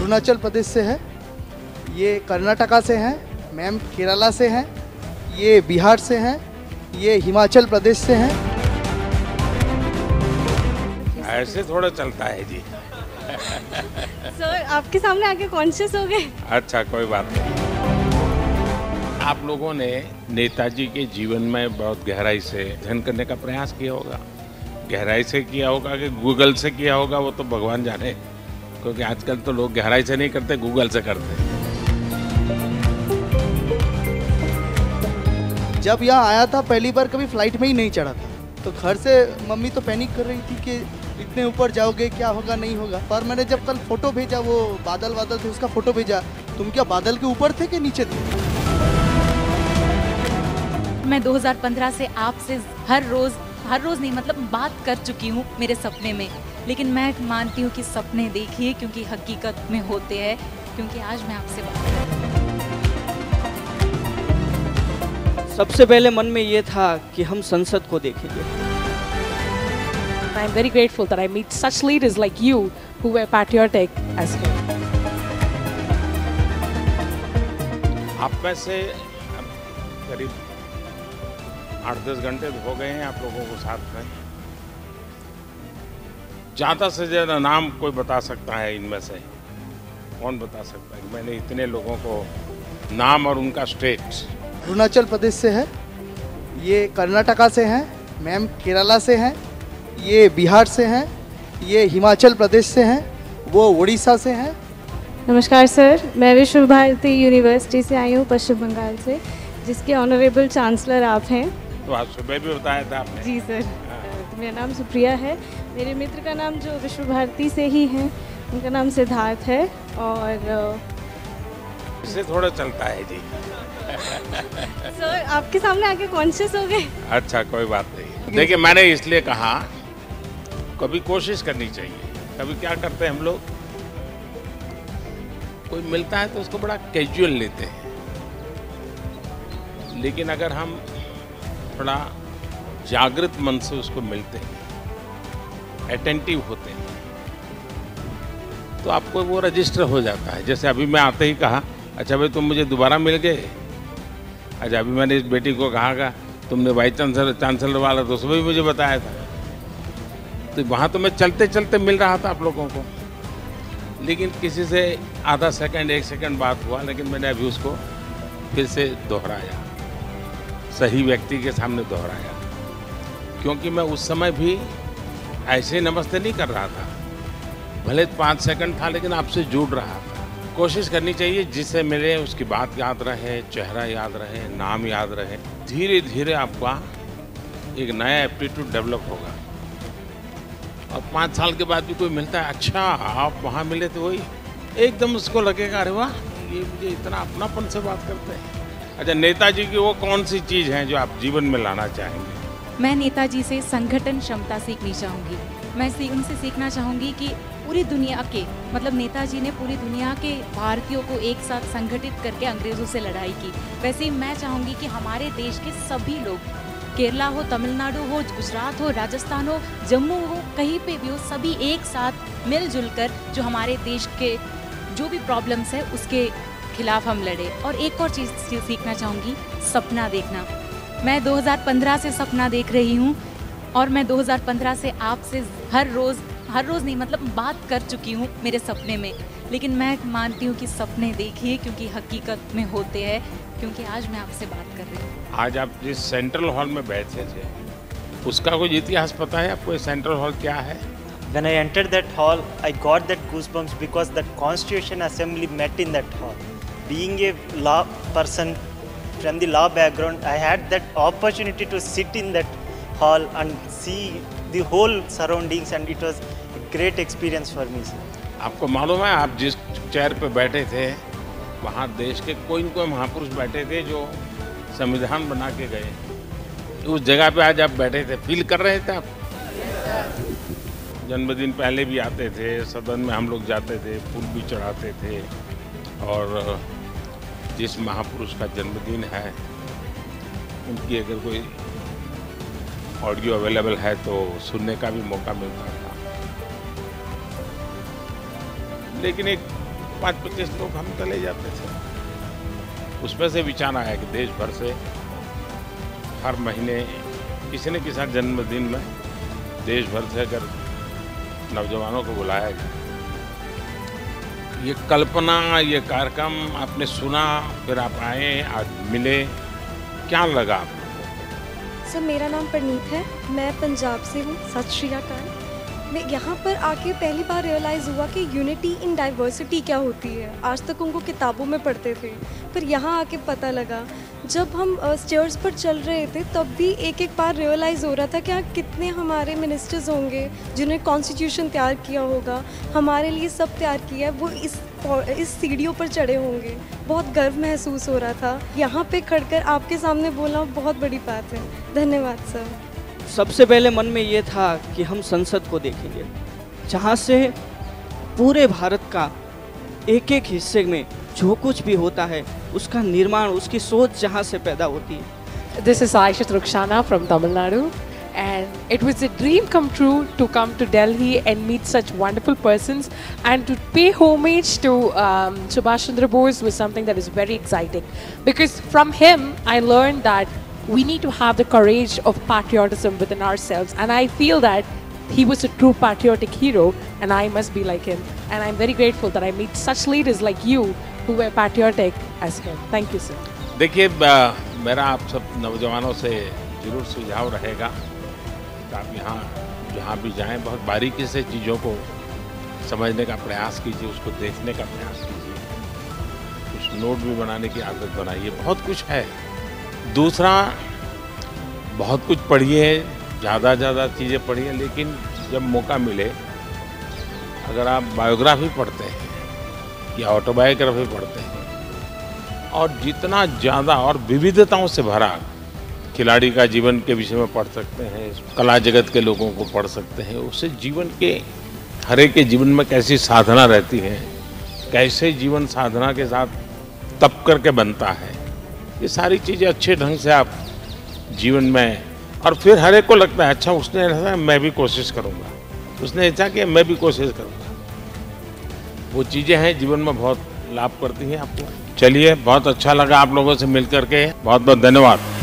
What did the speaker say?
अरुणाचल प्रदेश से है, ये कर्नाटका से हैं, मैम केरला से हैं, ये बिहार से हैं, ये हिमाचल प्रदेश से हैं। ऐसे थोड़ा चलता है जी। सर आपके सामने आके कॉन्शियस हो गए। अच्छा कोई बात नहीं। आप लोगों ने नेताजी के जीवन में बहुत गहराई से अध्ययन करने का प्रयास किया होगा। गहराई से किया होगा कि गूगल से किया होगा वो तो भगवान जाने, क्योंकि आजकल तो लोग गहराई से नहीं करते, गूगल से करते। जब यहाँ आया था पहली बार कभी फ्लाइट में ही नहीं चढ़ा था, तो घर से मम्मी तो पैनिक कर रही थी कि इतने ऊपर जाओगे, क्या होगा नहीं होगा। पर मैंने जब कल फोटो भेजा, वो बादल थे, उसका फोटो भेजा, तुम क्या बादल के ऊपर थे कि नीचे थे? मैं 2015 से आपसे हर रोज नहीं मतलब बात कर चुकी हूँ मेरे सपने में, लेकिन मैं मानती हूँ कि सपने देखिए क्योंकि हकीकत में होते हैं, क्योंकि आज मैं आपसे बात कर रही हूँ। सबसे पहले मन में ये था कि हम संसद को देखेंगे। I am very grateful that I meet such leaders like you who were patriotic as him. आप में से करीब 8-10 घंटे हो गए हैं आप लोगों को साथ में। ज़्यादा से ज़्यादा नाम कोई बता सकता है इनमें से? कौन बता सकता है कि मैंने इतने लोगों को नाम और उनका स्टेट? अरुणाचल प्रदेश से है, ये कर्नाटका से हैं, मैम केरला से हैं, ये बिहार से हैं, ये हिमाचल प्रदेश से हैं, वो उड़ीसा से हैं। नमस्कार सर, मैं विश्व भारती यूनिवर्सिटी से आई हूँ पश्चिम बंगाल से, जिसके ऑनरेबल चांसलर आप हैं। तो आज सुबह भी बताया था आपने। जी सर। तो मेरा नाम सुप्रिया है, मेरे मित्र का नाम जो विश्व भारती से ही हैं उनका नाम सिद्धार्थ है, और इससे थोड़ा चलता है जी। सर आपके सामने आके कॉन्शियस हो गए। अच्छा कोई बात नहीं। देखिए मैंने इसलिए कहा कभी कोशिश करनी चाहिए। कभी क्या करते हैं हम लोग, कोई मिलता है तो उसको बड़ा कैजुअल लेते हैं, लेकिन अगर हम थोड़ा जागृत मन से उसको मिलते हैं, अटेंटिव होते हैं, तो आपको वो रजिस्टर हो जाता है। जैसे अभी मैं आते ही कहा, अच्छा भाई तुम मुझे दोबारा मिल गए। अच्छा अभी मैंने इस बेटी को कहा तुमने वाइस चांसलर वाला तो सुबह भी मुझे बताया था। तो वहाँ तो मैं चलते चलते मिल रहा था आप लोगों को, लेकिन किसी से आधा सेकंड 1 सेकंड बात हुआ, लेकिन मैंने अभी उसको फिर से दोहराया, सही व्यक्ति के सामने दोहराया, क्योंकि मैं उस समय भी ऐसे नमस्ते नहीं कर रहा था। भले 5 सेकंड था, लेकिन आपसे जुड़ रहा था। कोशिश करनी चाहिए जिससे मिले उसकी बात याद रहे, चेहरा याद रहे, नाम याद रहे। धीरे धीरे आपका एक नया एप्टीट्यूड डेवलप होगा, और 5 साल के बाद भी कोई मिलता है, अच्छा आप वहाँ मिले थे, वही एकदम उसको लगेगा अरे वाह ये मुझे इतना अपनापन से बात करते हैं। अच्छा नेताजी की वो कौन सी चीज़ है जो आप जीवन में लाना चाहेंगे? मैं नेताजी से संगठन क्षमता सीखनी चाहूँगी। मैं उनसे सीखना चाहूँगी कि पूरी दुनिया के मतलब नेताजी ने पूरी दुनिया के भारतीयों को एक साथ संगठित करके अंग्रेज़ों से लड़ाई की। वैसे ही मैं चाहूँगी कि हमारे देश के सभी लोग, केरला हो, तमिलनाडु हो, गुजरात हो, राजस्थान हो, जम्मू हो, कहीं पे भी हो, सभी एक साथ मिलजुल कर जो हमारे देश के जो भी प्रॉब्लम्स है उसके खिलाफ हम लड़े। और एक और चीज़ सीखना चाहूँगी, सपना देखना। मैं 2015 से सपना देख रही हूँ, और मैं 2015 से आपसे हर रोज़ नहीं मतलब बात कर चुकी हूँ मेरे सपने में, लेकिन मैं मानती हूँ कि सपने देखिए क्योंकि हकीकत में होते हैं, क्योंकि आज मैं आपसे बात कर रही हूँ। आज आप जिस सेंट्रल हॉल में बैठे थे उसका कोई इतिहास पता है आपको? सेंट्रल हॉल क्या है? When I entered that hall, I got that goosebumps because that Constitution Assembly met in that hall. Being a law person from the law background, I had that opportunity to sit in that hall and see the whole surroundings, and it was a great experience for me. आपको मालूम है आप जिस chair पे बैठे थे वहाँ देश के कोई न कोई महापुरुष बैठे थे जो संविधान बना के गए। उस जगह पे आज आप बैठे थे, फील कर रहे थे आप? जन्मदिन पहले भी आते थे, सदन में हम लोग जाते थे, फूल भी चढ़ाते थे, और जिस महापुरुष का जन्मदिन है उनकी अगर कोई ऑडियो अवेलेबल है तो सुनने का भी मौका मिलता था। लेकिन एक 25 लोग हम चले जाते थे। उसमें से विचार आया कि देश भर से हर महीने किसी न किसी जन्मदिन में देश भर से अगर नौजवानों को बुलाया जाए। ये कल्पना, ये कार्यक्रम आपने सुना, फिर आप आए, आज मिले, क्या लगा आपको? सर, मेरा नाम परनीत है, मैं पंजाब से हूँ। सत श्री अकाल। मैं यहाँ पर आके पहली बार रियलाइज़ हुआ कि यूनिटी इन डाइवर्सिटी क्या होती है। आज तक उनको किताबों में पढ़ते थे, पर यहाँ आके पता लगा। जब हम स्टेयर्स पर चल रहे थे तब भी एक एक बार रियलाइज़ हो रहा था कि कितने हमारे मिनिस्टर्स होंगे जिन्होंने कॉन्स्टिट्यूशन तैयार किया होगा, हमारे लिए सब तैयार किया है, वो इस सीढ़ियों पर चढ़े होंगे। बहुत गर्व महसूस हो रहा था। यहाँ पे खड़कर आपके सामने बोलना बहुत बड़ी बात है। धन्यवाद सर। सबसे पहले मन में ये था कि हम संसद को देखेंगे, जहाँ से पूरे भारत का एक एक हिस्से में जो कुछ भी होता है उसका निर्माण, उसकी सोच जहाँ से पैदा होती है। This is Aisha Rukshana from Tamil Nadu, and it was a dream come true to come to Delhi and meet such wonderful persons, and to pay homage to Subhash Chandra Bose was something that is very exciting, because from him I learned that we need to have the courage of patriotism within ourselves, and I feel that he was a true patriotic hero, and I must be like him, and I'm very grateful that I meet such leaders like you who were patriotic as him. Thank you, sir. देखिए, मेरा आप सब नौजवानों से जरूर सुझाव रहेगा कि आप यहाँ जहाँ भी जाएं बहुत बारीकी से चीज़ों को समझने का प्रयास कीजिए, उसको देखने का प्रयास कीजिए, कुछ नोट भी बनाने की आदत बनाइए। बहुत कुछ है। दूसरा, बहुत कुछ पढ़िए, ज़्यादा चीज़ें पढ़िए, लेकिन जब मौका मिले अगर आप बायोग्राफी पढ़ते हैं या ऑटोबायोग्राफी पढ़ते हैं और जितना ज़्यादा और विविधताओं से भरा खिलाड़ी का जीवन के विषय में पढ़ सकते हैं, कला जगत के लोगों को पढ़ सकते हैं, उससे जीवन के हर एक के जीवन में कैसी साधना रहती है, कैसे जीवन साधना के साथ तप करके बनता है, ये सारी चीज़ें अच्छे ढंग से आप जीवन में, और फिर हर एक को लगता है अच्छा उसने ऐसा मैं भी कोशिश करूँगा, उसने ऐसा किया मैं भी कोशिश करूँगा। वो चीज़ें हैं जीवन में बहुत लाभ करती हैं आपको। चलिए, बहुत अच्छा लगा आप लोगों से मिल करके, बहुत बहुत धन्यवाद।